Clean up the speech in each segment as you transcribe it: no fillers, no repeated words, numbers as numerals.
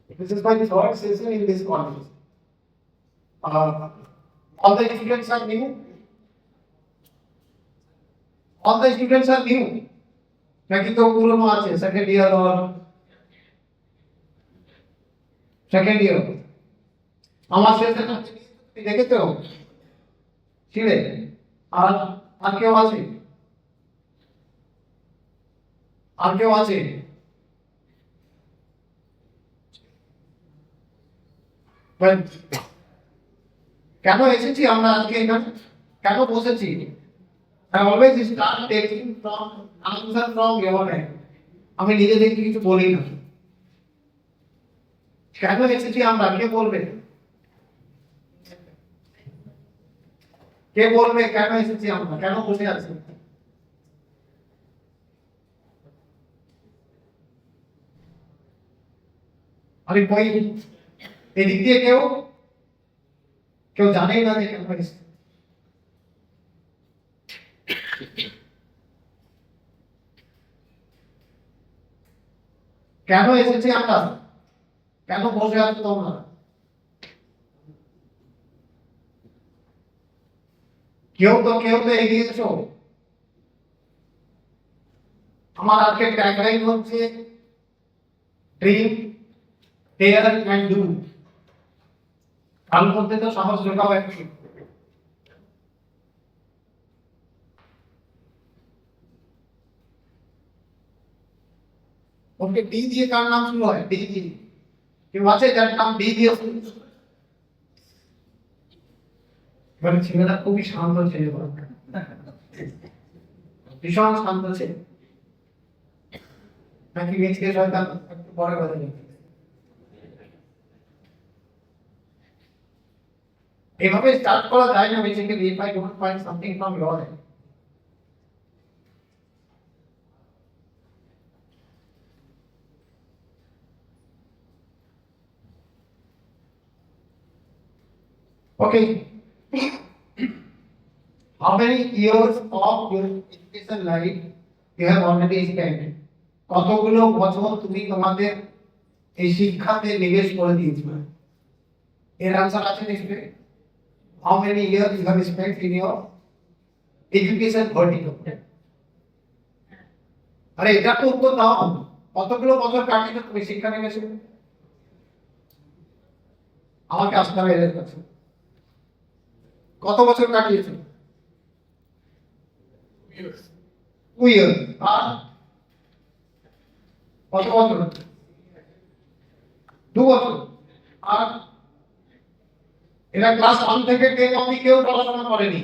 This is my third session in this college. All the students are new. All the students are new. নাকি কেউ পুরনো আছে second year or second year? আমার session তুমি দেখেছো ছিলে? আর আর কেউ আছে? আর কেউ আছে? কেন এসেছি আমরা আজকে এখানে? কেন বসেছি? I always start taking from answer from your end. আমি নিজে থেকে কিছু বলি না। কেন এসেছি আমরা? কে বলবে? কে বলবে কেন এসেছি আমরা? কেন বসে আছি? আরে কই এদিক দিয়ে কেউ কেউ জানেই না যে কেন এসেছি। কেন এসেছি আমরা? কেন বসে আছো তোমরা? কেউ তো এগিয়েছো। আমার আজকে ট্যাগলাইন হচ্ছে ড্রিম ডেয়ার এন্ড ডু। কাল মধ্যে তো সাহস জোগাও একটু। ওকে ডি দিয়ে কার নাম শুরু হয়? ডি দিয়ে কেউ আছে যার নাম ডি দিয়ে শুরু? মানে ছেলেটা খুবই শান্ত ছেলে, ভীষণ শান্ত ছেলে, নাকি মিচকে শয়তান? একটু পরে কথা বলি। এভাবে স্টার্ট করা যায় না basically if I don't find something from your end. Okay. How many years of your education life you have already spent? কতগুলো বছর তুমি তোমাদের এই শিক্ষাতে নিবেশ করে দিয়েছো? এর আনসার আছে নিশ্চয়ই। How many years you have spent in your education vertical? আরে এটা তো উত্তর দাও। কতগুলো বছর কাটিয়েছো তুমি শিক্ষা নিবেশে? আমাকে আসতে হবে এর কাছে। কত বছর কাটিয়েছো? 2 years। আর কত বছর? 2 বছর। আর এরা ক্লাস 1 থেকে 10 অবধি কেউ পড়াশোনা করেনি।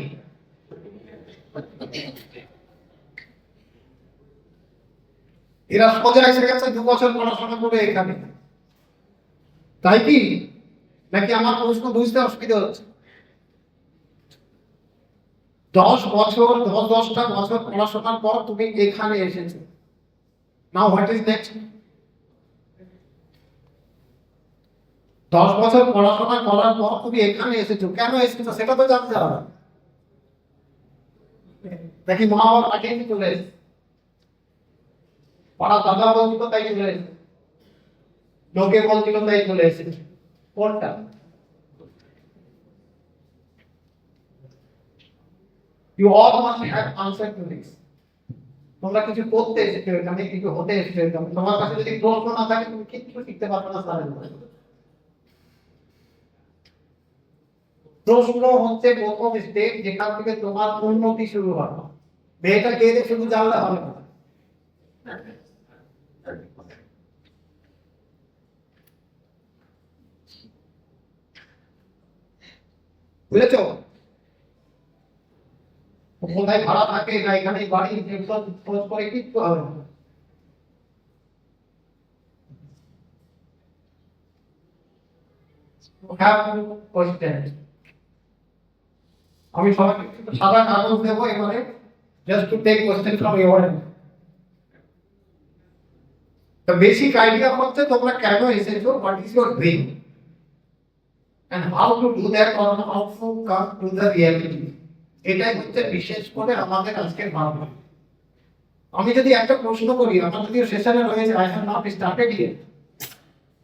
এরা সোজা এসে গেছে 2 বছর পড়াশোনা করে এখানে, তাই কি? নাকি আমার প্রশ্ন বুঝতে অসুবিধা হচ্ছে? 10টা বছর পড়াশোনার পর তুমি এখানে এসেছো। Now what is next? 10 বছর পড়াশোনা করার পর তুমি এখানে এসেছো, কেন এসেছো সেটা তো জানতে হবে। দেখি মা বাবা পাঠিয়ে চলে এসেছে, পড়া দাদা বলছিল তাই চলে এসেছে, লোকে বলছিল তাই চলে এসেছে। কোনটা? You all must have answer to this. তোমরা কিছু করতে এসেছো এখানে, কিছু হতে এসেছো এখানে। তোমার কাছে যদি প্রশ্ন না থাকে তুমি কিছু শিখতে পারবে না। প্রশ্ন হচ্ছে প্রথম স্টেপ যেখান থেকে তোমার উন্নতি শুরু হয়। মেয়েটা গেলে শুধু জানলে হবে না। বুঝেছো? কোথায় ভাড়া থাকে না এখানে বাড়ি খোঁজ করে কিচ্ছু হবে না। আমি সবাইকে সাদা কাগজ দেবো এবারে, just to take question from your end. The basic idea হচ্ছে তোমরা কেন এসেছো, what is your dream and how to do that or how to come to the reality। এটাই হচ্ছে বিশেষ করে আমাদের আজকের ভাবনা। আমি যদি একটা প্রশ্ন করি, আমার যদি সেশনে রয়েছে I have not started yet,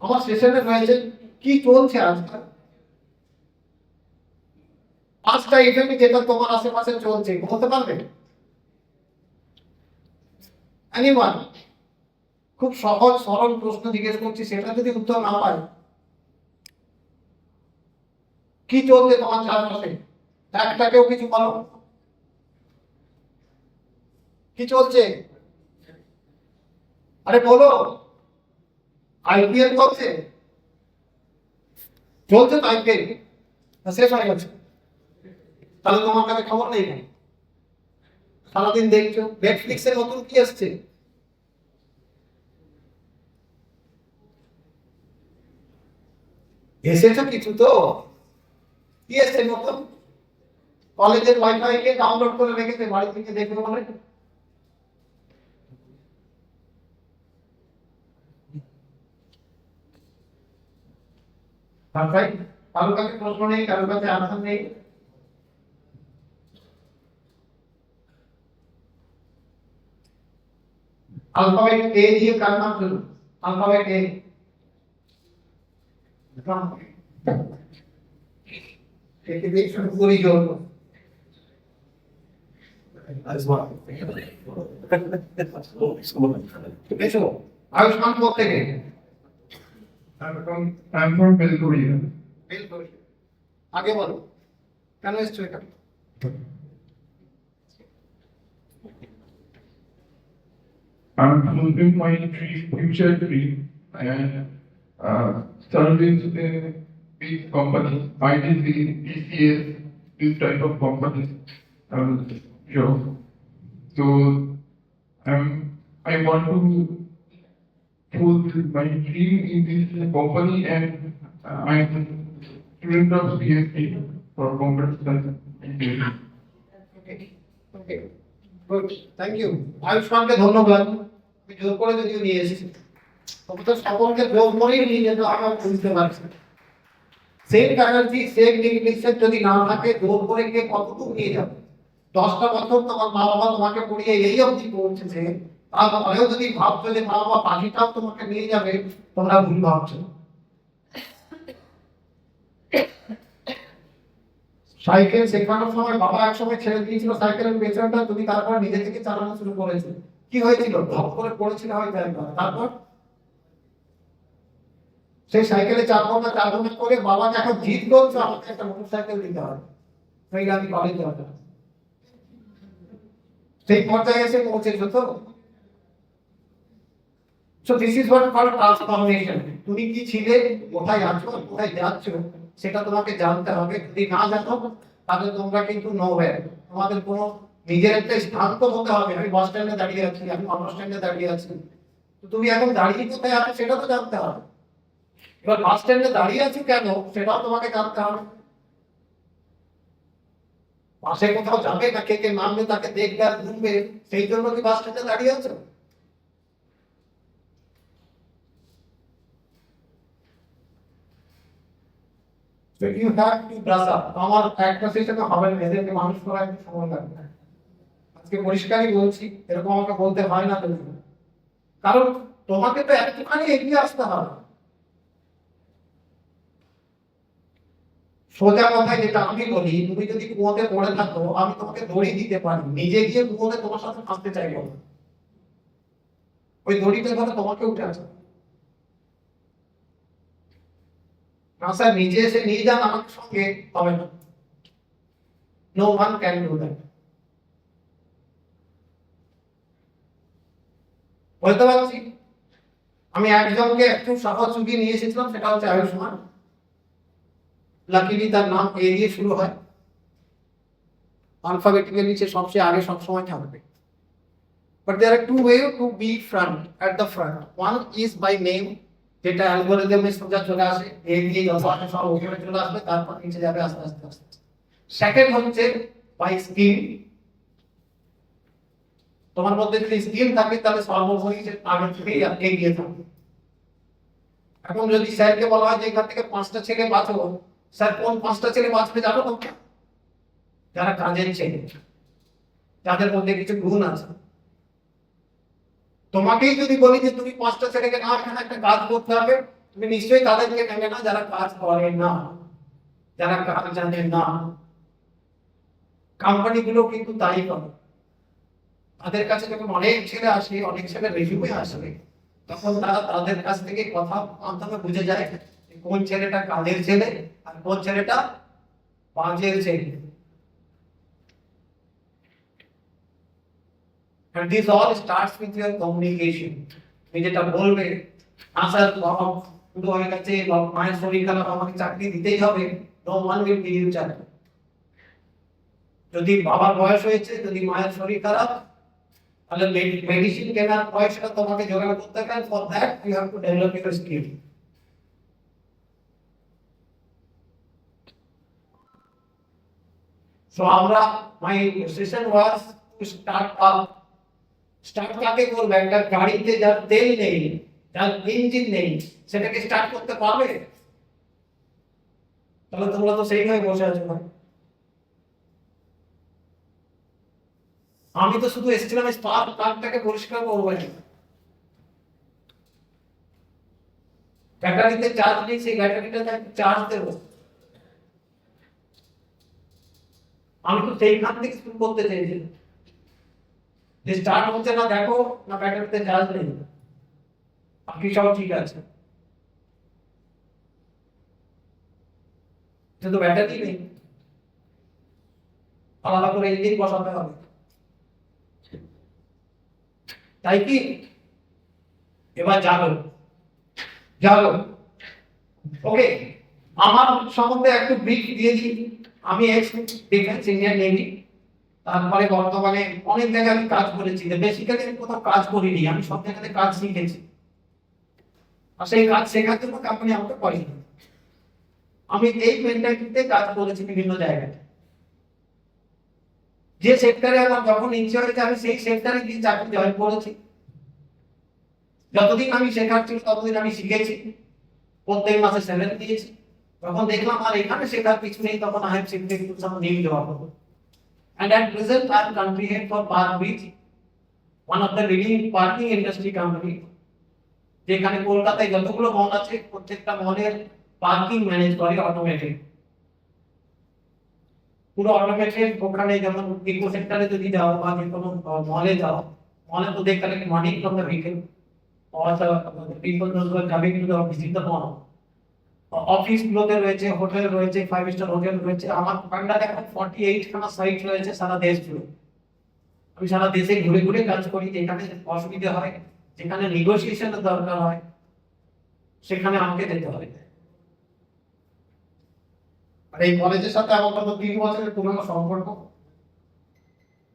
আমার সেশনে রয়েছে কি চলছে আজকাল, 5টা ইভেন্ট যেটা তোমার আশেপাশে চলছে বলতে পারবে? এনিওয়ান? খুব সহজ সরল প্রশ্ন জিজ্ঞেস করছি, সেটা যদি উত্তর না পায়, কি চলছে তোমার চারপাশে? একটাকেও কিছু বলো, কি চলছে? আরে বলো। আইপিএল চলছে? চলছে তো আইপিএল, শেষ হয়ে গেছে, তাহলে তোমার কাছে খবর নেই কেন? সারাদিন দেখছো নেটফ্লিক্সে নতুন কি আসছে? এসেছে কিছু তো, কি এসছে নতুন? কলেজের ওয়াইফাই কে ডাউনলোড করে রেখেছে, বাড়ি থেকে দেখবে বলে। তাই কারোর কাছে প্রশ্ন নেই, কারোর কাছে আনসার নেই। अल्फाबेट ए দিয়ে কার নাম শুরু? अल्फाबेट ए। একে দিয়ে শুরু করি জোর। এসো, আয়ুষ্মান কোথা থেকে? I'm from Belguria. আগে বলো কেন এসছো এখানে? I'm fulfilling my dream, future dream, and serving a big company, ITC, TCS, this type of companies. Job. So I want to fulfill my dream in this company, and I'm student of PhD for computer science. Okay, good, thank you. আয়ুষ্মানকে ধন্যবাদ, আমি জোর করে যদিও নিয়ে এসেছি, তবে তো সকলকে জোর করেই নিয়ে যেতে আমার বুঝতে পারছি। সেম ফ্যাকাল্টি সেম ইংলিশে যদি না থাকে, জোর করে কে কতটুকু নিয়ে যাবে? 10টা বছর তোমার মা বাবা তোমাকে পড়িয়ে এই অবধি পৌঁছেছে, তারপরেও যদি ভাবছো যে মা বাবা পাখিটাও তোমাকে নিয়ে যাবে, তোমরা ভুল ভাবছো। সাইকেল শেখানোর সময় বাবা একসময় ছেড়ে দিয়েছিল সাইকেলের পেছনটা, তুমি তারপর নিজে থেকে চালানো শুরু করেছো, কি হয়েছিল? ধপ করে পড়েছিল হয়তো একবার, তারপর সেই সাইকেলে 4 ঘন্টা করে বাবাকে এখন জিদ করছো আমাকে একটা মোটরসাইকেল দিতে হবে, সেই আমি কলেজে যাবো। সেই পর্যায়ে এসে পৌঁছেছো তো। So this is what called transformation. তুমি কি ছিলে, কোথায় আছো, কোথায় যাচ্ছ, সেটা তোমাকে জানতে হবে। যদি না জানো তাহলে তোমরা কিন্তু নোহ্যার, তোমাদের কোনো নিজের একটা স্থান তো হতে হবে। আমি বাস স্ট্যান্ডে দাঁড়িয়ে আছি, আমি অটো স্ট্যান্ডে দাঁড়িয়ে আছি, তো তুমি এখন দাঁড়িয়ে কোথায় আছো সেটা তো জানতে হবে। এবার বাস স্ট্যান্ডে দাঁড়িয়ে আছো কেন সেটাও তোমাকে জানতে হবে। পাশে কোথাও যাবে না, কে কে নামবে তাকে দেখবে আর ঘুরবে, সেই জন্য কি বাস স্ট্যান্ডে দাঁড়িয়ে আছো? So you have to brush up. আমার একটা সেশনে হবে না, এদেরকে মানুষ করা একটু সময় লাগবে। আজকে পরিষ্কারই বলছি, এরকম আমাকে বলতে হয় না তুমি, কারণ তোমাকে তো একটুখানি এগিয়ে আসতে হবে। সোজা কথায় যেটা আমি বলি, তুমি যদি কুয়োতে পড়ে থাকো, আমি তোমাকে দড়ি দিতে পারি, নিজে গিয়ে কুয়োতে তোমার সাথে ফাঁসতে চাইবো না, ওই দড়িটা ধরে তোমাকে উঠে আসবে না। স্যার নিজে এসে নিয়ে যান আমার সঙ্গে, হবে না। No one can do that. বলতে পারছি, আমি একজনকে একটু সহযোগী নিয়ে এসেছিলাম, সেটা হচ্ছে আয়ুষ্মান। লাকিলি তার নাম এ দিয়ে শুরু হয়, অ্যালফাবেটিক্যালি নিচে সবচেয়ে আগে সবসময় থাকবে। But there are two ways to be front at the front. One is by name, যেটা অ্যালগরিদমে সোজা চলে আসে, এ দিয়ে যত আসে সব উপরে চলে আসবে, তারপর নিচে যাবে আস্তে আস্তে আস্তে। সেকেন্ড হচ্ছে বাই স্কিল। তোমার মধ্যে যদি স্কিল থাকে তাহলে সর্বোপরি আগে থেকেই এগিয়ে থাকবে। এখন যদি স্যারকে বলা হয় যে এখান থেকে 5টা ছেলে বাঁচো, স্যার কোন 5টা ছেলে বাঁচবে জানো তোমরা? যারা কাজের ছেলে, যাদের মধ্যে কিছু গুণ আছে। তোমাকেই যদি বলি যে তুমি 5টা ছেলেকে না, এখানে একটা কাজ করতে হবে, তুমি নিশ্চয়ই তাদেরকে নেবে না যারা কাজ করে না, যারা কাজ জানে না। কোম্পানিগুলো কিন্তু তাই করে। তাদের কাছে যখন অনেক ছেলে আসে, অনেক ছেলে রেজিউমে আসবে, তখন তারা তাদের কাছ থেকে কথা মাধ্যমে বুঝে যায় যে কোন ছেলেটা কাজের ছেলে আর কোন ছেলেটা বাজের ছেলে। And this all starts with your communication. তুমি যেটা বলবে, আসার বাবা শুধু হয়ে গেছে বা মায়ের শরীর খারাপ আমাকে চাকরি দিতেই হবে, no one will give you চাকরি। যদি বাবার বয়স হয়েছে, যদি মায়ের শরীর খারাপ, তাহলে মেডিসিন কেনার পয়সাটা তোমাকে জোগাড় করতে হবে। For that you have to develop your skill. So আমরা my session was to start up. Start কাকে করবে? একটা গাড়িতে যার তেল নেই, যার ইঞ্জিন নেই, সেটাকে স্টার্ট করতে পারবে? তাহলে তোমরা তো সেইভাবে বসে আছো ভাই। আমি তো শুধু এসেছিলাম স্পার্ক প্লাগটাকে পরিষ্কার করবো, ব্যাটারিতে চার্জ নেই, সেই ব্যাটারিটা চার্জ দেবো। আমি তো সেইখান থেকে শুরু করতে চেয়েছিলাম যে স্টার্ট হচ্ছে না, দেখো না ব্যাটারিতে চার্জ নেই, বাকি সব ঠিক আছে, কিন্তু ব্যাটারি নেই, আলাদা করে ইঞ্জিন বসাতে হবে। তাই কি এবার জানো জানো ওকে, আমার সম্বন্ধে একটু ব্রিফ দিয়ে দিই। আমি এক্স ডিফেন্স ইন্ডিয়ান নেভি, তারপরে বর্তমানে অনেক জায়গায় আমি কাজ করেছি। বেসিক্যালি আমি কোথাও কাজ করিনি, আমি সব জায়গাতে কাজ শিখেছি, আর সেই কাজ শেখার জন্য কোম্পানি আমাকে পয়সা দেয়। আমি এই মেন্টালিটিতে কাজ করেছি বিভিন্ন জায়গায়। যে সেক্টরে আমার যখন ইচ্ছে হয়েছে আমি সেই সেক্টরে গিয়ে চাকরি জয়েন করেছি। যতদিন আমি শেখাচ্ছি ততদিন আমি শিখেছি, প্রত্যেক মাসে স্যালারি দিয়েছি। তখন দেখলাম আর এখানে শেখার কিছু নেই, তখন I have shifted to some new job. And at present I am country head for Park Beach, one of the leading parking industry company, যেখানে কলকাতায় যতগুলো মল আছে প্রত্যেকটা মলের পার্কিং ম্যানেজ করে অটোমেটেড, পুরো অটোমেটেড। ওখানে যেমন ইকো সেক্টরে যদি যাও বা যে কোনো মলে যাও, মলে তো they collect money from the vehicle or the people who are coming to the visit the mall. Office গুলোতে রয়েছে, হোটেল রয়েছে, 5 স্টার হোটেল রয়েছে। আমার ফান্ডার এখন 48 খানা সাইট রয়েছে সারা দেশ জুড়ে। আমি সারা দেশে ঘুরে ঘুরে কাজ করি, যেখানে অসুবিধা হয়, যেখানে নেগোসিয়েশনের দরকার হয়, সেখানে আমাকে যেতে হয়। আর এই কলেজের সাথে আমার কত 3 বছরের পুরনো সম্পর্ক।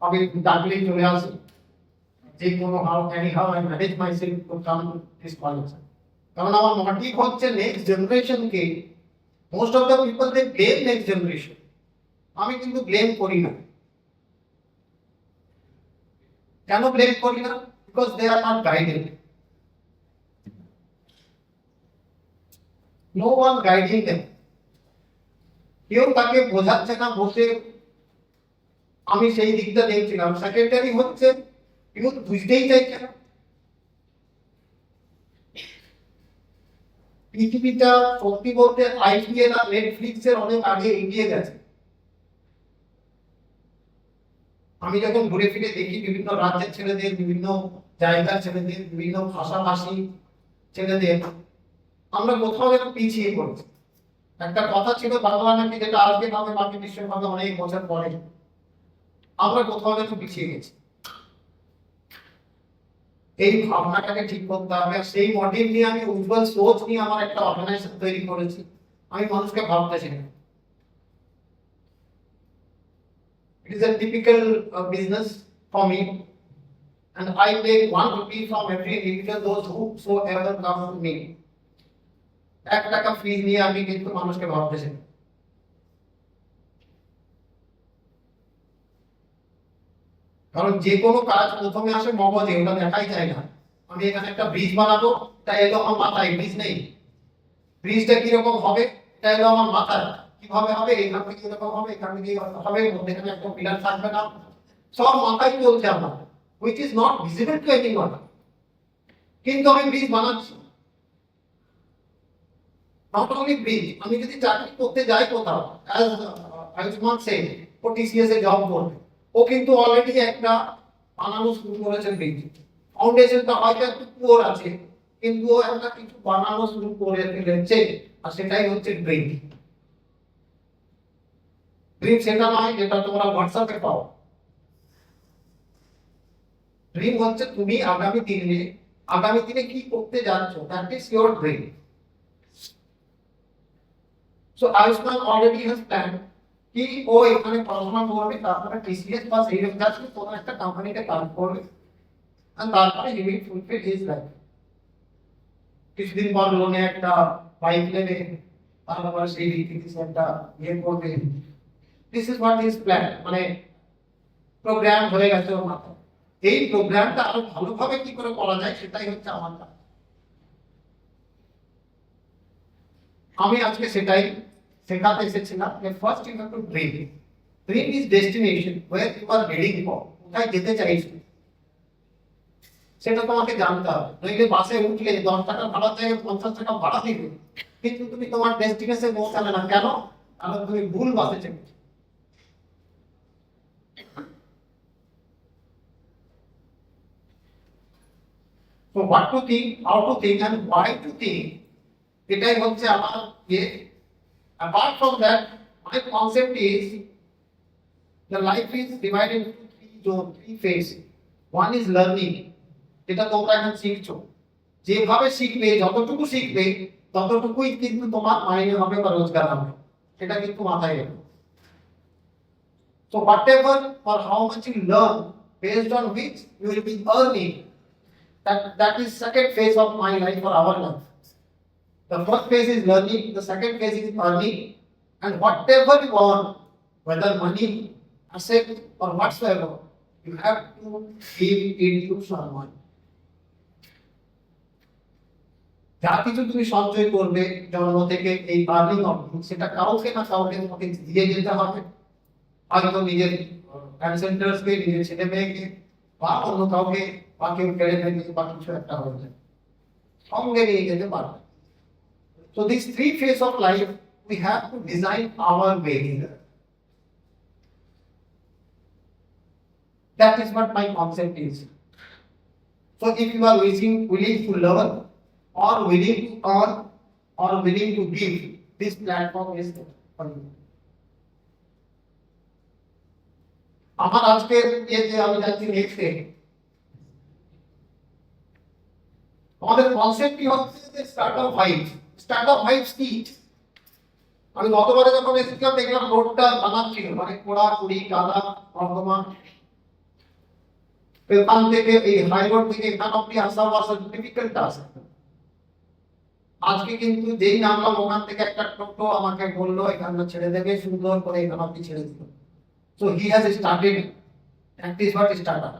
আমি ডাকলেই চলে আসি, যে কোনো anyhow I manage myself to come to this college. কারণ আমার মোটিভ হচ্ছে নেক্সট জেনারেশনকে, most of the people they blame next generation, আমি কিন্তু ব্লেম করি না। কেন ব্লেম করি না? Because they are not guided. No one guiding them. কেউ তাকে বোঝাচ্ছে না বসে। আমি সেই দিকটা দেখছিলাম। সেকেন্ডারি হচ্ছে ইউথ বুঝতেই চাইছে না। পৃথিবীটা সত্যি বলতে আইপিএল আর নেটফ্লিক্স এর অনেক আগে এগিয়ে গেছে। আমি যখন ঘুরে ফিরে দেখি বিভিন্ন রাজ্যের ছেলেদের, বিভিন্ন জায়গার ছেলেদের, বিভিন্ন ভাষাভাষী ছেলেদের, আমরা কোথাও যেন পিছিয়ে পড়েছি। একটা কথা ছিল বাংলা নাকি, যেটা আজকে ভাবে বাকি বিশ্বের ভাবে অনেক বছর পরে, আমরা কোথাও যেন পিছিয়ে গেছি। এই ভাবনাটাকে ঠিক করতে হবে। সেই মডেল নিয়ে আমি উজ্জ্বল সোচ নিয়ে আমার একটা অর্গানাইজেশন তৈরি করেছি। আমি মানুষকে ভাবতে শেখাই। It is a typical business for me, and I take 1 rupee from every individual, those whosoever come to me. 1 টাকা ফিজ নিয়ে আমি কিন্তু মানুষকে ভাবতে শেখাই। কারণ যে কোনো কাজ প্রথমে আসে মগজে, ওটা দেখাই যায় না। আমি এখানে একটা ব্রিজ বানাবো, এটা এলো আমার মাথায়, ব্রিজ নেই। ব্রিজটা কিরকম হবে, এটা এলো আমার মাথায়, কিভাবে হবে, এখান থেকে এরকম হবে, এখান থেকে হবে, মধ্যেখানে একটা পিলার থাকবে না, সব মাথায় চলছে আমার, which is not visible to anyone। কিন্তু আমি ব্রিজ বানাচ্ছি। নট অনলি ব্রিজ, আমি যদি চাকরি করতে যাই কোথাও, অ্যাজ আয়ুষ্মান সে ও টিসিএস এ জব করবে, ও কিন্তু অলরেডি একটা বানানো শুরু করেছে ব্রিজ। ফাউন্ডেশনটা হয়তো একটু পুয়ার আছে, কিন্তু ও একটা কিছু বানানো শুরু করে ফেলেছে, আর সেটাই হচ্ছে ব্রিজ। ড্রিম সেটা নয় যেটা তোমরা হোয়াটসঅ্যাপে পাও। ড্রিম হচ্ছে তুমি আগামী দিনে কি করতে যাচ্ছ, that is your dream. So Ayushman already has plan কি ও এখানে পড়াশোনা করবে, তারপরে টিসিএস বা সেই জাতীয় কোনো একটা কোম্পানিতে কাজ করবে, আর তারপরে he will fulfil his life. কিছুদিন পর লোনে একটা বাইক নেবে, তারপর সেই কিছু একটা ইয়ে করবে। This is what is plan, মানে প্রোগ্রাম হয়ে গেছে ওর মাথায়। এই প্রোগ্রামটা আরো ভালোভাবে কি করে করা যায় সেটাই হচ্ছে আমার কাজ। আমি আজকে সেটাই শেখাতে এসেছিলাম যে first you have to dream. Dream is destination where you are heading for, কোথায় যেতে চাইছো সেটা তোমাকে জানতে হবে। নইলে বাসে উঠলে 10 টাকা ভাড়া থেকে 50 টাকা ভাড়া দিবে, কিন্তু তুমি তোমার ডেস্টিনেশনে পৌঁছালে না, কেন? কারণ তুমি ভুল বাসে চেপেছো। So what to think, how to think and why to think, এটাই হচ্ছে আমার ইয়ে। Apart from that, my concept is the life is divided into three phases. One is learning, যেটা তোমরা এখন শিখছো। যেভাবে শিখবে, যতটুকু শিখবে, ততটুকুই কিন্তু তোমার মাইনে হবে বা রোজগার হবে, এটা কিন্তু মাথায় রেখো। So whatever or how much you learn, based on which you will be earning, that is second phase of my life or our life. The first phase is learning, the second phase is earning, and whatever you want, whether money, asset or whatsoever, you have to give it to someone. যা কিছু তুমি সঞ্চয় করবে জন্ম থেকে এই earning অবধি, সেটা কাউকে না কাউকে তোমাকে দিয়ে যেতে হবে। হয়তো নিজের অ্যানসেন্টার্সকে, নিজের ছেলে মেয়েকে, বা অন্য কাউকে, বা কেউ কেড়ে ফেলে বা কিছু একটা হয়ে যায়, সঙ্গে নিয়ে যেতে পারবে। So these three phases of life, we have to design our way. That is what my concept is. So if you are willing to learn, or willing to earn, or willing to give, this platform is for you. আমার আজকের যে আমি যাচ্ছি নেক্সটে, আমাদের কনসেপ্টই হচ্ছে startup vibes. Startup vibes কি? আমি গতবারে যখন এসেছিলাম দেখলাম রোডটা বানাচ্ছিল, মানে পোড়াকুড়ি, কাদা, নর্দমা। এখান থেকে এই হাই রোড থেকে এখান অব্দি আসা ডিফিকাল্ট আছে। আজকে কিন্তু যেই নামলাম ওখান থেকে একটা টোটো আমাকে বললো এখানটা ছেড়ে দেবে, সুন্দর করে এখান অব্দি ছেড়ে দিল। So he has started, that is what startup.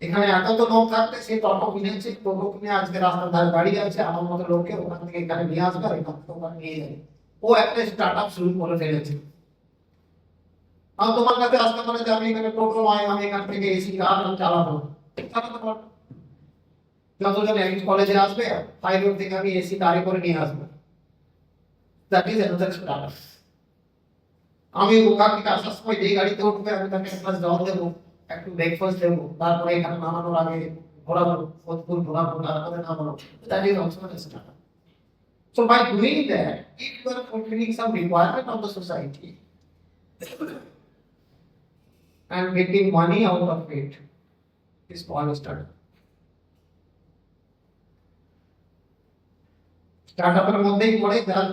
এখানে এত তো লোক থাকতে সে টোটো কিনেছে, টোটো কিনে আজকে রাস্তার ধারে দাঁড়িয়ে আছে, আমার মতো লোককে ওখান থেকে এখানে নিয়ে আসবে আর এখান থেকে ওখানে নিয়ে যাবে। ও একটা স্টার্টআপ শুরু করে ফেলেছে। আর তোমার কাছে আসতে পারে যে আমি এখানে টোটো নয়, আমি এখান থেকে এসি কার চালাবো, চালাতে পারবো। যতজন এমএস কলেজে আসবে, হাই রোড থেকে আমি এসি কারে করে নিয়ে আসবো, দ্যাট ইজ অ্যানাদার স্টার্টআপ। আমি ওখান থেকে আসার সময় যেই গাড়িতে উঠবে আমি তাকে একটা জল দেবো, একটু ব্রেকফাস্ট দেবো, তারপরে এখানে নামানোর আগে ঘোরাবো, ফোন ঘোরাবো, তারপরে নামানো, that is also a startup. So by doing that, if you are fulfilling some requirement of the society and getting money out of it, is called a startup. স্টার্টআপের মধ্যেই পড়ে যার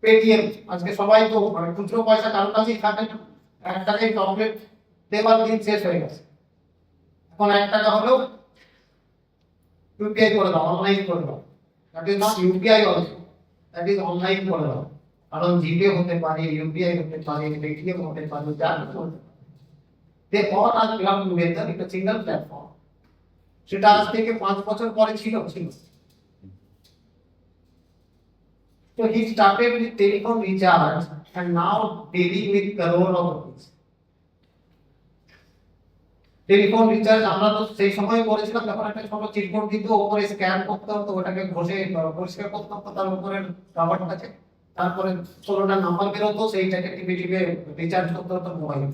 পেটিএম। আজকে সবাই তো মানে খুচরো পয়সা কারোর কাছেই থাকে না, 1 টাকায় চকলেট দেবার দিন শেষ হয়ে গেছে। এখন 1 টাকা হলেও ইউপিআই করে দাও, অনলাইন করে দাও। That is not UPI also, that is online করে দাও। কারণ জিপে হতে পারে, ইউপিআই হতে পারে, পেটিএম হতে পারে, যা কিছু হতে পারে, they all are club together in a single platform. সেটা আজ থেকে 5 বছর পরে ছিল। So he started with telephone recharge and now dealing with crore of rupees. Telephone recharge আমরা তো সেই সময় করেছিলাম যখন একটা ছোট চিটকোড দিত, ওপরে স্ক্যান করতে হতো, ওটাকে ঘষে পরিষ্কার করতে হতো, তার উপরে রাবারটা আছে, তারপরে 16টা নাম্বার বেরোতো, সেইটাকে টিপে টিপে রিচার্জ করতে হতো মোবাইল।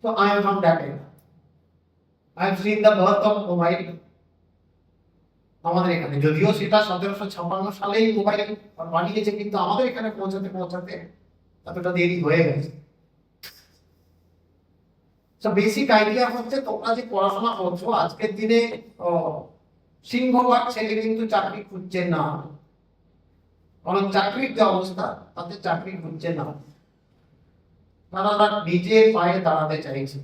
তো আই এম ফ্রম দ্যাট এরা, I have seen the birth of mobile আমাদের এখানে। যদিও সেটা 1756 সালেই মোবাইল বানিয়েছে, কিন্তু আমাদের এখানে পৌঁছাতে পৌঁছাতে এতটা দেরি হয়ে গেছে। তো বেসিক আইডিয়া হচ্ছে, তোমরা যে পড়াশোনা করছো আজকের দিনে সিংহভাগ ছেলে কিন্তু চাকরি খুঁজছে না, কারণ চাকরির যে অবস্থা তাতে চাকরি খুঁজছে না, তারা নিজের পায়ে দাঁড়াতে চাইছে,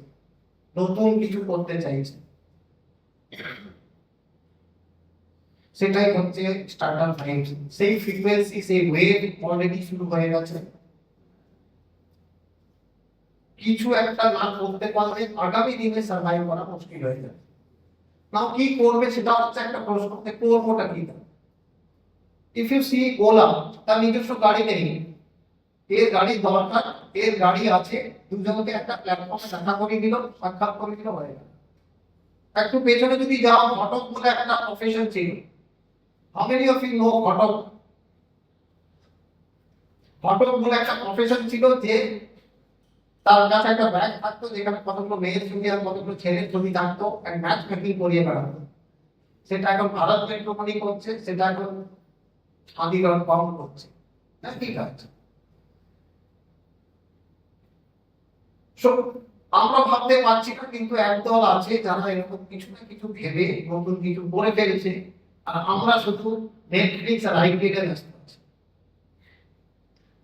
নতুন কিছু করতে চাইছে, সেটাই হচ্ছে স্টার্টার মাইন্ড। সেই ফ্রিকোয়েন্সি, সেই ওয়েভ অলরেডি শুরু হয়ে গেছে। কিছু একটা না করতে পারলে আগামী দিনে সার্ভাইভ করা মুশকিল হয়ে যাবে। নাও কি করবে সেটা হচ্ছে একটা প্রশ্ন, করবোটা কি? ইফ ইউ সি ওলা, তার নিজস্ব গাড়ি নেই, এর গাড়ি দরকার, এর গাড়ি আছে, দুজনকে একটা প্ল্যাটফর্মে দেখা করে দিল, সাক্ষাৎ করে দিল, হয়ে গেল। একটু পেছনে যদি যাও, ঘটক বলে একটা প্রফেশন ছিল। How many of you know ঘটক? ঘটক বলে একটা প্রফেশন ছিল, যে তার কাছে একটা ব্যাগ থাকতো, যেখানে কতগুলো মেয়ের ছবি আর কতগুলো ছেলের ছবি থাকতো, এক ম্যাচ মেকিং করিয়ে বেড়াতো। সেটা এখন ভারত পেট্রোপলি করছে, সেটা এখন আদিগণ কম করছে। হ্যাঁ, ঠিক আছে। আমরা ভাবতে পারছি না, কিন্তু একদল আছে যারা এরকম কিছু না কিছু ভেবে নতুন কিছু করে ফেলেছে, আর আমরা শুধু নেটফ্লিক্স আর আইপিএলে ব্যস্ত আছি,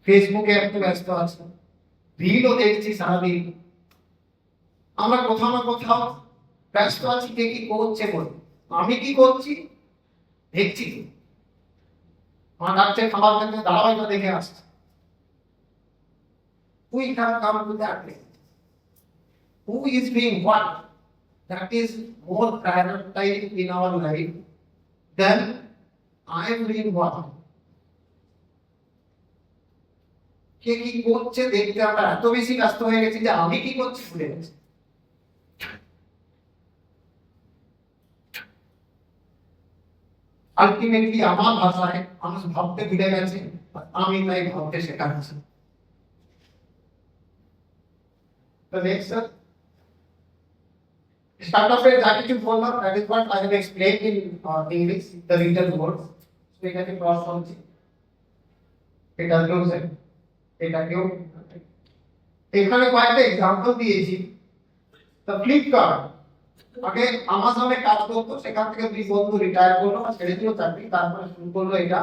ফেসবুকে একটু ব্যস্ত আছি, রিলও দেখছি সারাদিন। আমরা কোথাও না কোথাও ব্যস্ত আছি কে কি করছে বলে। আমি কি করছি দেখছি, আমার ডাকছে খাবার খেতে, ধারাবাহিকটা দেখে আসছে। We have come to that place. Who is being what? That is more prioritized in our life than I am doing what. কে কি করছে দেখতে আমরা এত বেশি ব্যস্ত হয়ে গেছি যে আমি কি করছি ভুলে গেছি। আলটিমেটলি আমার ভাষায় মানুষ ভাবতে ভুলে গেছে, আমি তাই ভাবতে শেখাচ্ছি। The next step, start off with যা কিছু বললাম, that is what I have explained in English, the written words. So এটাকে ক্রস করছি, এটাকেও সেম, এটাকেও। এখানে কয়েকটা এক্সাম্পল দিয়েছি। তো ফ্লিপকার্ট আগে আমাজনে কাজ করতো, সেখান থেকে দুই বন্ধু রিটায়ার করলো, ছেড়ে দিল চাকরি, তারপরে শুরু করলো এটা।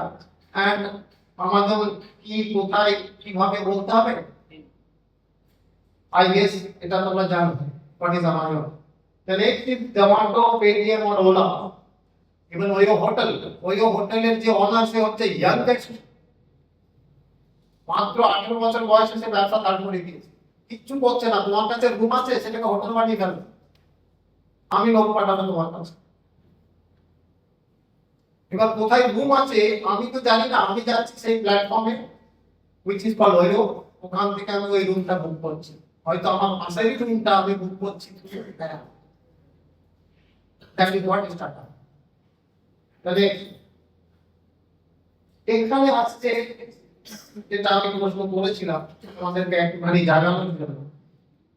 এন্ড আমাজন কি, কোথায়, কিভাবে বলতে হবে, I guess এটা তোমরা জানো, what is Amazon. The next is Zomato, Paytm or Ola. Even Oyo হোটেলের যে ওনার, সে হচ্ছে ইয়াং ব্যাচ, মাত্র 18 বছর বয়সে সে ব্যবসা দাঁড় করে দিয়েছে, কিচ্ছু করছে না। তোমার কাছে রুম আছে, সেটাকে হোটেল বানিয়ে ফেলবে, আমি লোক পাঠাবো তোমার কাছে। এবার কোথায় রুম আছে আমি তো জানি না, আমি যাচ্ছি সেই প্ল্যাটফর্মে which is called Oyo, ওখান থেকে আমি ওই রুমটা বুক করছি, হয়তো আমার পাশেরই রুমটা আমি বুক করছি। That is what is startup. তাহলে এখানে আসছে যেটা আমি প্রশ্ন করেছিলাম আমাদেরকে একটুখানি জানানোর জন্য,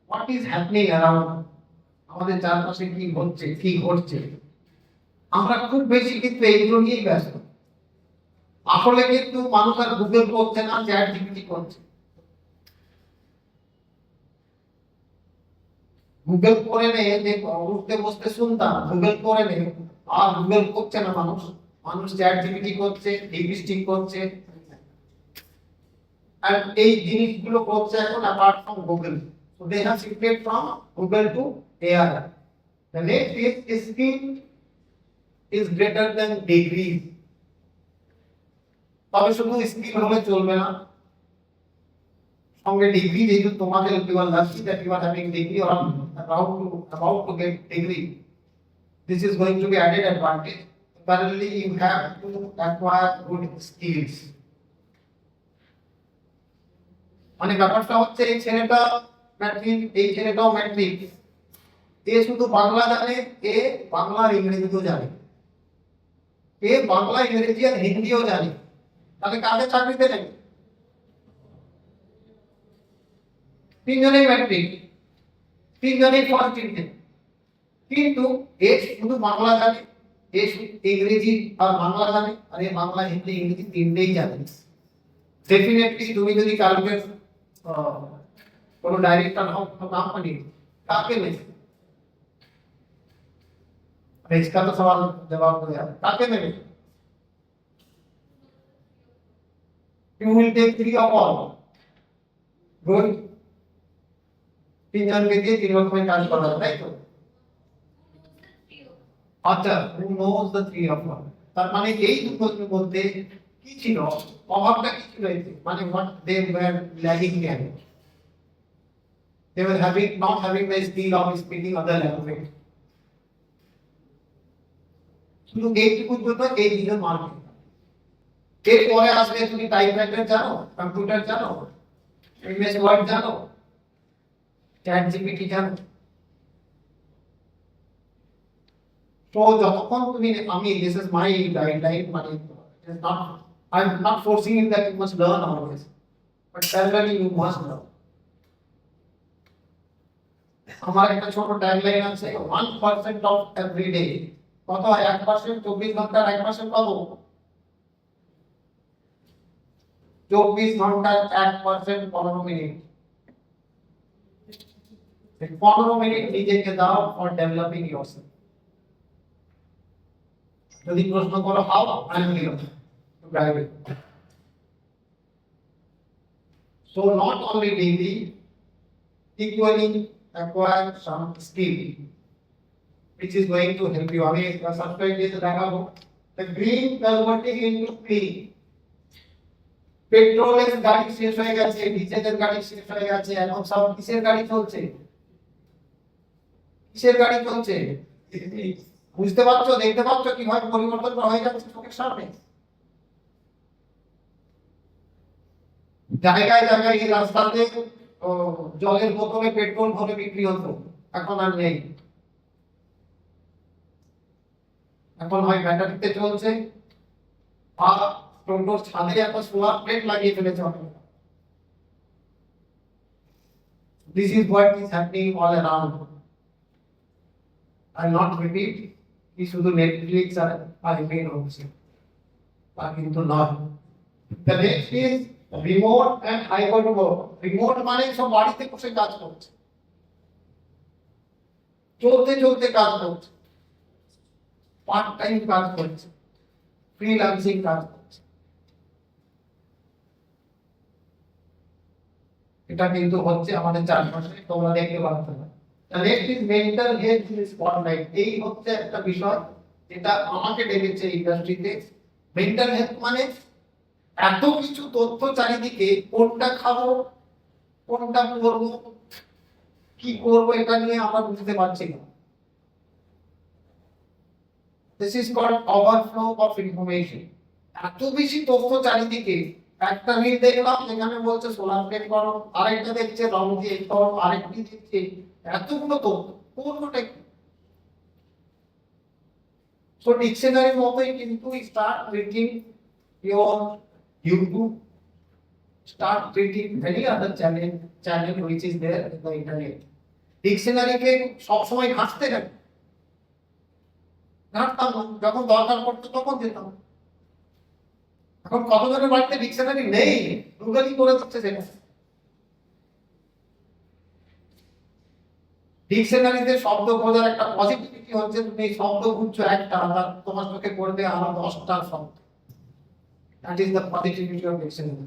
হোয়াট ইজ হ্যাপনিং অ্যারাউন্ড, আমাদের চারপাশে কি হচ্ছে, কি ঘটছে। আমরা খুব বেশি কিন্তু এইগুলো নিয়েই ব্যস্ত। আসলে কিন্তু মানুষ আর গুগল করছে না, চ্যাট জিপিটি করছে। গুগল করে নে, যে উঠতে বসতে শুনতাম গুগল করে নে, আর গুগল করছে না মানুষ, মানুষ চ্যাট জিপিটি করছে, লিপস্টিক করছে। আর এই জিনিসগুলো করছে এখন apart from Google. So they have shifted from Google to AI. The next is skill is greater than degree. তবে শুধু স্কিল হলে চলবে না, সঙ্গে ডিগ্রি, যেহেতু তোমাদের you are lucky that you are having degree or about to get degree, this is going to be added advantage. Parallelly you have to acquire good skills. মানে ব্যাপারটা হচ্ছে এই ছেলেটা ম্যাট্রিক, এই ছেলেটাও ম্যাট্রিক, এ শুধু বাংলা জানে, এ বাংলা আর ইংরেজিও জানে, এ বাংলা ইংরেজি আর হিন্দিও জানে, তাহলে কাকে চাকরিতে নেবে? তিনজনেই ম্যাট্রিক, তিনজনেই ফার্স্ট ডিভিশন, কিন্তু এ শুধু বাংলা জানে, এ শুধু ইংরেজি আর বাংলা জানে, আর এ বাংলা হিন্দি ইংরেজি তিনটেই জানে। डेफिनेटली তুমি যদি কালকে কোনো ডাইরেক্টর হও কোম্পানি, কাকে নেবে? इसका तो सवाल जवाब दो यार, काके नेবে? You will take three of all. Good. তিনজনকে দিয়ে তিন রকমের কাজ করা হবে, তাই তো? আচ্ছা, who knows the three of all? তার মানে এই দুটোর মধ্যে কি ছিল, অভাবটা কি ছিল এতে? মানে what they were lagging in. They were not having the skill of speaking other language. শুধু এইটুকু তো এই দিকে মারবে। এরপরে আসবে তুমি টাইপরাইটার জানো, কম্পিউটার জানো, এমএস ওয়ার্ড জানো, চ্যাট জিপিটি জানো। তো যতক্ষণ তুমি, আমি দিস ইজ মাই গাইডলাইন, মানে I am not forcing you that you must learn all this, but parallelly you must learn. আমার একটা ছোট ট্যাগলাইন আছে, 1% অফ এভরি ডে। কত হয় 1%? 24 ঘন্টার 1% কত? 24 ঘন্টার 1% 15 মিনিট। 15 মিনিট নিজেকে দাও ফর ডেভেলপিং ইয়োরসেলফ। যদি প্রশ্ন করো how, I am here to guide you. So not only degree, equally acquire some skill which is going to help you. আমি সাবস্ক্রাইব দিয়ে দেখাবো, the green converting into clean. পেট্রোলের গাড়ি শেষ হয়ে গেছে, ডিজেলের গাড়ি শেষ হয়ে গেছে, এখন সব কিসের গাড়ি চলছে? কিসের গাড়ি চলছে? বুঝতে পারছো, দেখতে পাচ্ছ কিভাবে পরিবর্তন হয়ে যাচ্ছে চোখের সামনে? জায়গায় জায়গায় এই রাস্তাতে জলের বোতলে পেট্রোল ভরে বিক্রি হতো, এখন আর নেই। এখন হয় ব্যাটারিতে চলছে, আর টোটোর ছাদে একটা সোলার প্লেট লাগিয়ে ফেলেছে। This is what is happening all around. I not repeat, কি শুধু নেটফ্লিক্স আর আইপিএল হচ্ছে, তা কিন্তু নয়। The next is remote and hybrid work. Remote মানে সব বাড়িতে বসে কাজ করছে, চলতে চলতে কাজ করছে, পার্ট টাইম কাজ করছে, ফ্রিল্যান্সিং কাজ করছে। এটা কিন্তু হচ্ছে আমাদের চারপাশে, তোমরা দেখতে পাচ্ছ না। Next is mental health spotlight. এই হচ্ছে একটা বিষয় যেটা আমাকে ডেকেছে ইন্ডাস্ট্রিতে। মেন্টাল হেলথ মানে এত কিছু তথ্য চারিদিকে, কোনটা খাবো, কোনটা করবো, কি করবো, এটা নিয়ে আমরা বুঝতে পারছি না। This is called overflow of information. এত বেশি তথ্য চারিদিকে, একটা রিল দেখলাম যেখানে বলছে সোলার প্লেট করো, আরেকটা দেখছে রং দিয়ে করো, আরেকটি দেখছে, এতগুলো তথ্য কোনটা কি? So dictionary মতোই কিন্তু start reading your YouTube, start reading any other channel which is there in the internet. Dictionary কে সবসময় ঘাঁটতে গেলে ঘাঁটতাম না, যখন দরকার পড়তো তখন যেতাম। এখন কতজনের বাড়িতে ডিকশনারি নেই, গুগলই করে দিচ্ছে সেটা। ডিকশনারিতে শব্দ খোঁজার একটা পজিটিভিটি হচ্ছে, তুমি শব্দ খুঁজছো একটা, আর তোমার চোখে পড়বে আরো 10টা শব্দ। That is the positivity of dictionary.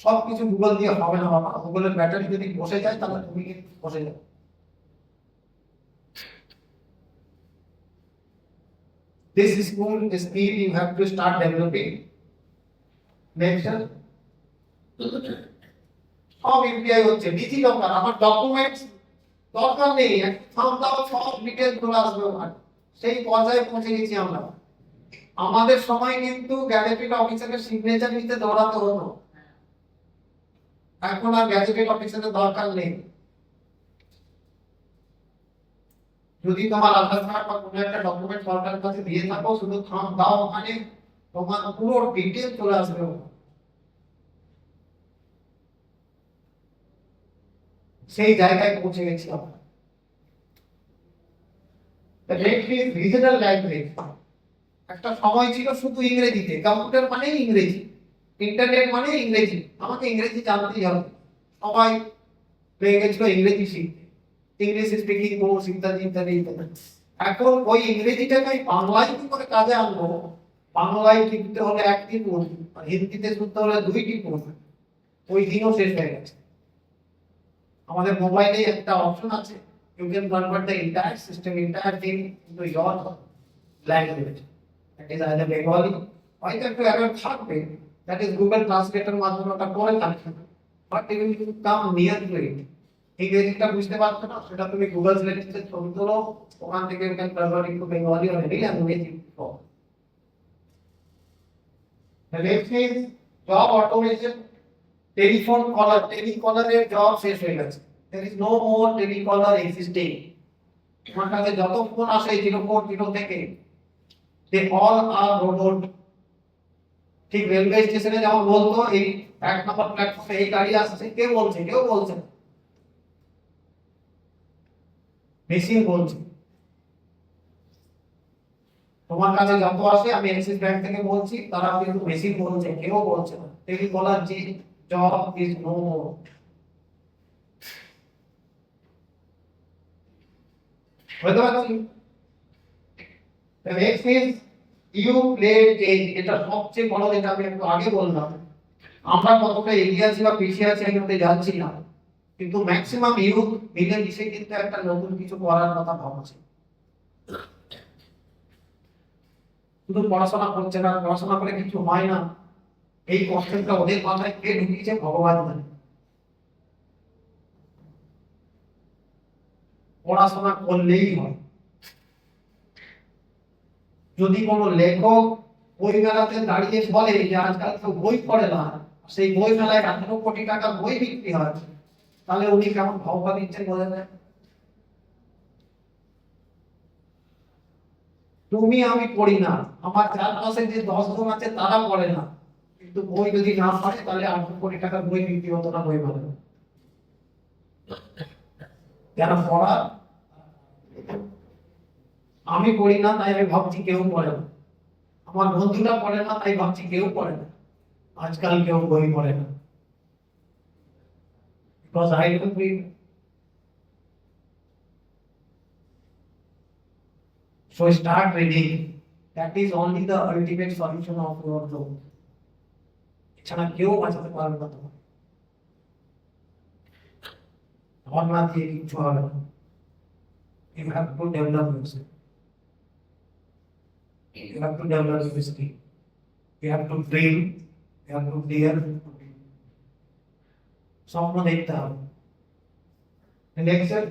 সবকিছু গুগল দিয়ে হবে না বাবা, গুগলের ব্যাটারি যদি বসে যায় তাহলে তুমি বসে যাবে। This is cool, this skill you have to start developing. Next, সব ইউপিআই হচ্ছে, ডিজি লকার। আমার ডকুমেন্টস দরকার নেই, ফর্ম দাও, সব ডিটেইলস গুলো আসবে ওখানে। সেই পর্যায়ে পৌঁছে গেছি আমরা। আমাদের সময় কিন্তু গ্যাজেটেড অফিসারের সিগনেচার নিতে দৌড়াতে হতো, এখন আর গ্যাজেটেড অফিসারের দরকার নেই। যদি তোমার আধার কার্ড বা কোনো একটা ডকুমেন্ট সরকারের কাছে দিয়ে থাকো, শুধু থাম দাও, ওখানে তোমার পুরো ডিটেল চলে আসবে। সেই জায়গায় পৌঁছে গেছি আমরা। রিজনাল ল্যাঙ্গুয়েজ একটা সময় ছিল শুধু ইংরেজিতে, কম্পিউটার মানে ইংরেজি, ইন্টারনেট মানে ইংরেজি, আমাকে ইংরেজি জানতেই হবে। সবাই পেয়ে গেছিল ইংরেজি শিখতে, ইংলিশ স্পিকিং কোর্স ইত্যাদি ইত্যাদি ইত্যাদি। এখন ওই ইংরেজিটাকে আমি বাংলায় কি করে কাজে আনবো? বাংলায় লিখতে হলে একটি পড়ি, আর হিন্দিতে শুনতে হলে দুইটি পড়ি, ওই দিনও শেষ হয়ে গেছে। আমাদের মোবাইলে একটা অপশন আছে, you can convert the entire system, entire thing into your language. That is either Bengali, হয়তো একটু এরর থাকবে, দ্যাট ইজ গুগল ট্রান্সলেটর মাধ্যমে ওটা করে থাকবে, but you will come near to it. ইংরেজিটা বুঝতে পারছো না, সেটা তুমি গুগল ট্রান্সলেটে ছবি তোলো, ওখান থেকে you can convert into Bengali or any language you prefer. The next is job automation. Telephone caller, টেলিকলারের জব শেষ হয়ে গেছে। there is no more telecaller existing. তোমার কাছে যত ফোন আসে 040 থেকে, they all are robot. ঠিক রেলওয়ে স্টেশনে যেমন বলতো এই 1 নম্বর প্ল্যাটফর্মে এই গাড়ি আসছে, কে বলছে? কেউ বলছে না, মেশিন বলছে। তোমার কাছে যত আসে, আমি এক্সিস ব্যাংক থেকে বলছি, তারা কিন্তু মেশিন বলছে, কেউ বলছে না। টেলিকলার জি জব ইজ নো মোর। বুঝতে পারছি? The next is you play change. এটা সবচেয়ে বড়, যেটা আমি একটু আগে বললাম। আমরা কতটা এগিয়ে আছি বা পিছিয়ে আছি আমি ওতে যাচ্ছি না, কিন্তু ম্যাক্সিমাম ইউথ মিলে মিশে কিন্তু একটা নতুন কিছু করার কথা ভাবছে। শুধু পড়াশোনা করছে না, পড়াশোনা করে কিছু হয় না, এই কনসেপ্টটা ওদের মাথায় কে ঢুকিয়েছে ভগবান জানে। পড়াশোনা করলেই হয়। যদি কোনো লেখক বই মেলাতে দাঁড়িয়ে বলে যে আজকাল কেউ বই পড়ে না, সেই বই মেলায় 18 কোটি টাকার বই বিক্রি হয়, তাহলে উনি কেমন ভাবনা দিচ্ছেন বোঝা যায়। তুমি আমি পড়ি না, আমার চারপাশে যে 10 জন আছে তারা পড়ে না, কিন্তু বই যদি না পড়ে তাহলে 18 কোটি টাকার বই বিক্রি হতো না বই মেলায়। যারা পড়া, আমি পড়ি না তাই আমি ভাবছি কেউ পড়ে না, আমার বন্ধুরা পড়ে না তাই ভাবছি কেউ পড়ে না, আজকাল কেউ বই পড়ে না, because I don't read. So start reading. That is only the ultimate solution of your growth. এছাড়া কেউ বাঁচাতে পারবে না তোমার। ভাবনা দিয়ে কিছু হবে না। You have to develop yourself. You have to develop your skill. You have to dream. You have to dare. স্বপ্ন দেখতে হবে। নেক্সট,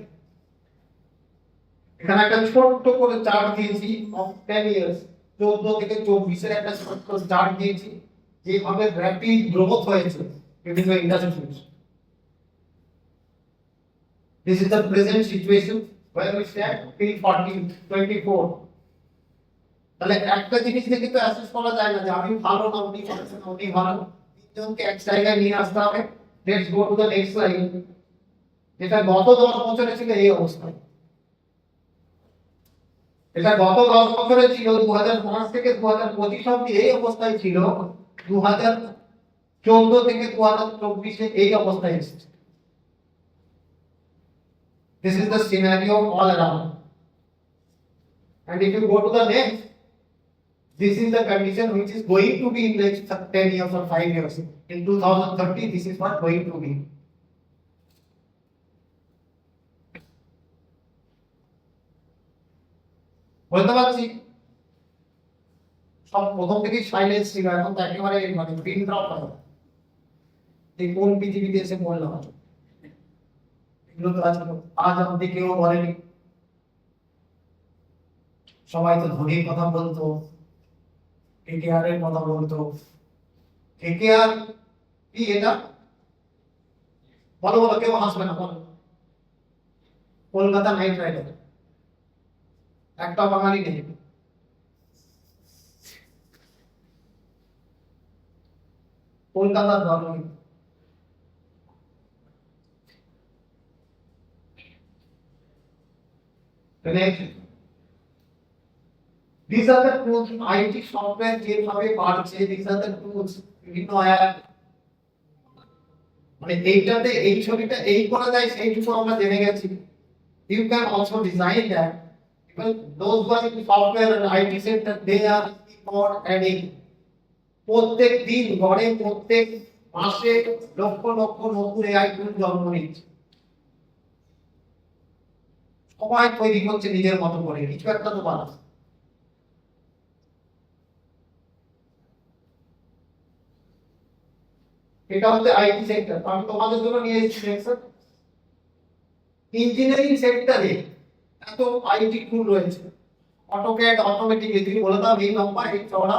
এখানে একটা ছোট্ট করে চার্ট দিয়েছি অফ 10 ইয়ার্স, 14 থেকে 24 এর একটা ছোট্ট চার্ট দিয়েছি, যেভাবে র‍্যাপিড গ্রোথ হয়েছে বিভিন্ন industries. This is the present situation where we stand till 24. তাহলে একটা জিনিস দেখে তো অ্যাসেস করা যায় না যে আমি ভালো না উনি ভালো, উনি ভালো। তিনজনকে এক জায়গায় নিয়ে আসতে হবে। Let's go to the next slide. যেটা গত 10 বছরে ছিল এই অবস্থা, এটা গত 10 বছরে ছিল 2005 থেকে 2025 অবধি এই অবস্থায় ছিল, 2014 থেকে 2024 এ এই অবস্থায় এসেছে। This is the scenario all around. And if you go to the next, this is the condition which is going to be in next 10 years or 5 years. In 2030, this is what going to be. বলতে পারছি সব প্রথম থেকেই silence ছিল, এখন তো একেবারে মানে পিন ড্রপ হয়। এই কোন পৃথিবীতে এসে বললাম, এগুলো তো আজ অব্দি কেউ বলেনি। সবাই তো ধোনির কথা বলতো, কেকেআর এর কথা বলতো। কেকেআর কি এটা? বলো বলো, কেউ হাসবে না, বলো। কলকাতা নাইট রাইডার, একটা বাঙালি নেই। কলকাতার দল নেই। These are the tools, IT software যেভাবে বাড়ছে, these are the tools, বিভিন্ন অ্যাপ, মানে এইটাতে এই ছবিটা এই করা যায় সেইটুকু আমরা জেনে গেছি। You can also design that. Because those who are in software and IT sector, they are for adding. প্রত্যেক দিন গড়ে প্রত্যেক মাসে লক্ষ লক্ষ নতুন এআই টুল জন্ম নিচ্ছে। সবাই তৈরি করছে নিজের মতো করে, কিছু একটা তো বানাচ্ছে। এটা হচ্ছে আইটি সেক্টর। আমি তোমাদের জন্য নিয়ে এসেছি সেকশন ইঞ্জিনিয়ারিং সেক্টরে এত আইটি টুল রয়েছে। অটোক্যাড অটোমেটিক যদি বলে দাও এই লম্বা এই চওড়া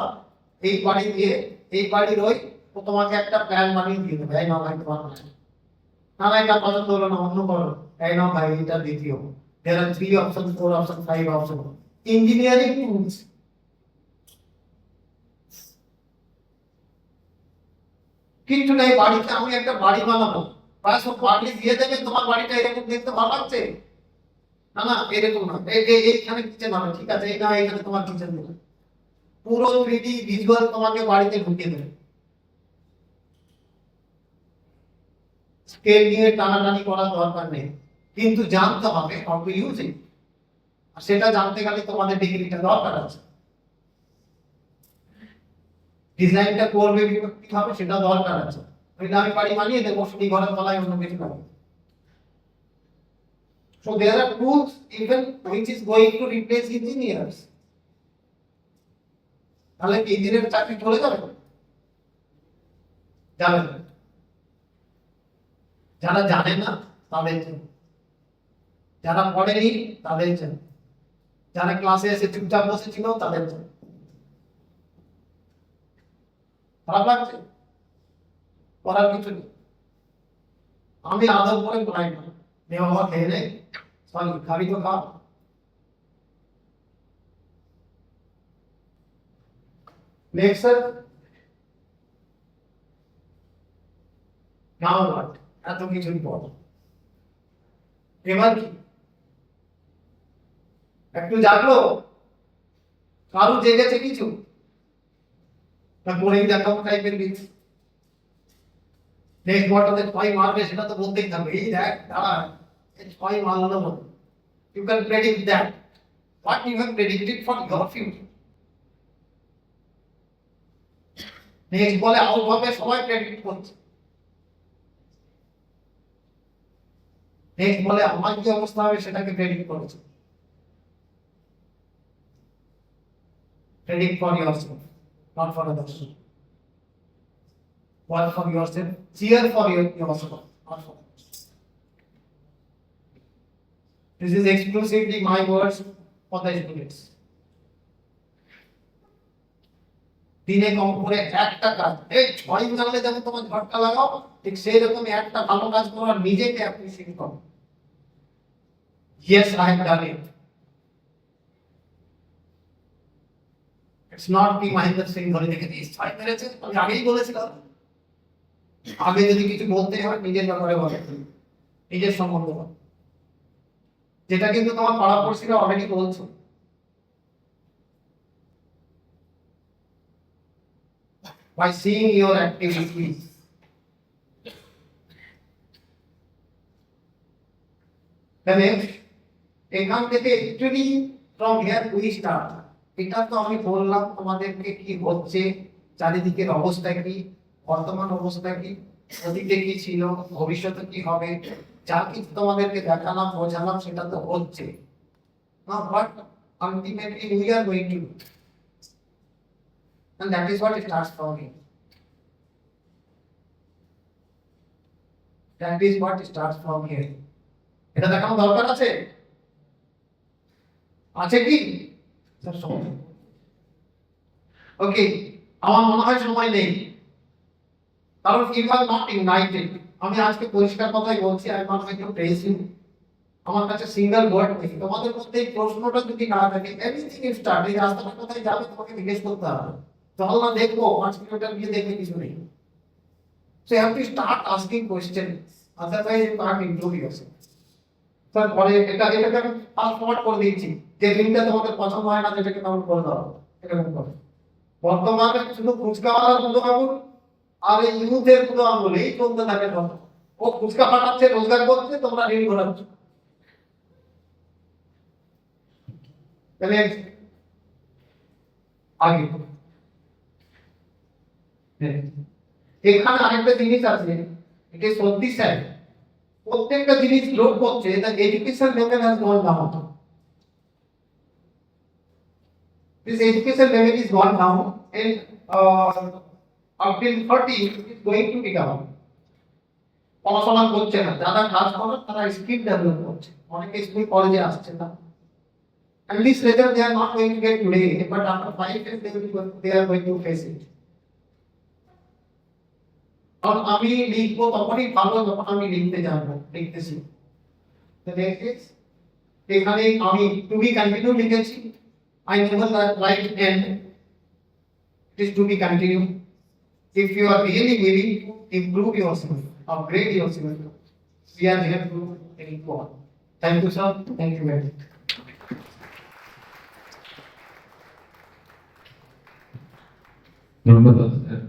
এই বাড়ি দিয়ে এই বাড়ির ওই, ও তোমাকে একটা প্ল্যান বানিয়ে দিয়ে দেবে, এই নাও ভাই তোমার প্ল্যান। না না এটা পছন্দ হলো না, অন্য করো, এই নাও ভাই এটা দ্বিতীয়। There are 3 options, 4 options, 5 options. Engineering tools. কিন্তু নাই, বাড়িতে আমি একটা বাড়ি বানাবো, বাস ও বাড়ি দিয়ে দেবে, তোমার বাড়িটা এরকম দেখতে ভালো লাগছে, না না এরকম না, এইখানে কিচেন হবে, ঠিক আছে, এটা এখানে তোমার কিচেন দেবে, পুরো 3D ভিজুয়াল তোমাকে বাড়িতে ঢুকিয়ে দেবে। স্কেল নিয়ে টানাটানি করার দরকার নেই, কিন্তু জানতে হবে হাউ টু ইউজ ইট। আর সেটা জানতে গেলে তোমাদের ডিগ্রিটা দরকার আছে। ডিজাইনটা করবে কিভাবে সেটা দরকার আছে। আমি বাড়ি বানিয়ে দেবো, শুধু ঘরের তলায় অন্য কিছু করবো। So there are tools even which is going to replace engineers. তাহলে কি ইঞ্জিনিয়ার চাকরি চলে যাবে? যাবে না। যারা জানে না তাদের জন্য, যারা পড়েনি তাদের জন্য, যারা ক্লাসে এসে চুপচাপ বসেছিল তাদের জন্য। খারাপ লাগছে? করার কিছু নেই। আমি আদর করে বলাই না, নে বাবা খেয়ে নেই, সরি খাবি তো খা। নেক্সট স্যার, নাও হোয়াট, এত কিছুর পর এবার কি একটু জাগলো? কারু জেগেছে কিছু না, পরেই দেখাবো টাইপের কিছু। নেক্সট বটনে 6 মারবে সেটা তো বলতেই থাকবে, এই দেখ দাঁড়া 6 মারলো না। You can predict that what you have predicted for your future. Next বলে আউট হবে, সবাই প্রেডিক্ট করছে। নেক্সট বলে আমার কি অবস্থা হবে সেটাকে প্রেডিক্ট করেছে। Predict for yourself, not for others. Work for yourself, cheer for yourself, not for others. This is exclusively my words for the students. দিনে কম করে একটা কাজ, এই 6 জানলে যেমন তোমার ঝটকা লাগাও, ঠিক সেই রকম একটা ভালো কাজ করার নিজেকে অ্যাপ্রিশিয়েট করো। Yes, I have done it. It's not কি মহেন্দ্র সিং ধরে দেখে দিস 6 মেরেছে, আমি আগেই বলেছিলাম। আগে যদি কিছু বলতে হয় নিজের ব্যাপারে বলো, নিজের সম্বন্ধে বলো, যেটা কিন্তু তোমার পাড়াপড়শিরা অলরেডি বলছো। By seeing your activities, then এখান থেকে actually from here we start. এটা তো আমি বললাম তোমাদেরকে কি হচ্ছে, চারিদিকের অবস্থা কি, বর্তমান অবস্থা কি, অতীতে কি ছিল, ভবিষ্যতে কি হবে, যা কিছু তোমাদেরকে দেখালাম বোঝালাম সেটা তো হচ্ছে। Now what ultimately we are going to do, and that is what starts from here. That is what starts from here. এটা দেখানো দরকার আছে, আছে কি স্যার? সময় ওকে, আমার মনে হয় সময় নেই, কারণ ইউ আর নট ইউনাইটেড। আমি আজকে পরিষ্কার কথাই বলছি, I not going to praise you. আমার কাছে সিঙ্গেল ওয়ার্ড নেই। তোমাদের মধ্যে এই প্রশ্নটা যদি না থাকে, এভরিথিং ইজ স্টার্ট। এই রাস্তাটা কোথায় যাবে তোমাকে জিজ্ঞেস করতে হবে। চল না দেখবো, 5 কিলোমিটার গিয়ে দেখে কিছু নেই। So you have to start asking questions. Otherwise you can't improve yourself. Sir পরে এটাকে আমি ফাস্ট ফরওয়ার্ড করে দিয়েছি, যে লিঙ্কটা তোমাদের পছন্দ হয় না সেটাকে ডাউনলোড করে দাও, এরকম করে। বর্তমানে শুধু ফুচকাওয়ালার মতো আঙুল আর এই ইউথের মতো আঙুল এই চলতে থাকে কথা। ও ফুচকা পাঠাচ্ছে, রোজগার করছে, তোমরা ঋণ ঘোরাচ্ছ। তাহলে আগে এখানে আরেকটা জিনিস আছে, এটা সত্যি স্যার, প্রত্যেকটা জিনিস গ্রোথ করছে, the education level has gone down. This education level is gone down, and up till 30 it is going to be down. পড়াশোনা করছে না, যারা কাজ করে তারা স্কিল ডেভেলপ করছে, অনেকে স্কুল কলেজে আসছে না। And this result they are not going to get today, but after 5 years they are going to face it. কারণ আমি লিখবো তখনই ভালো যখন আমি লিখতে জানবো, লিখতেছি। এখানে আমি টু বি কন্টিনিউ লিখেছি, I never write end. It is to be continued. If you are really willing to improve yourself, upgrade yourself, we are here to help you all. Thank you, sir. Thank you very much. ধন্যবাদ sir.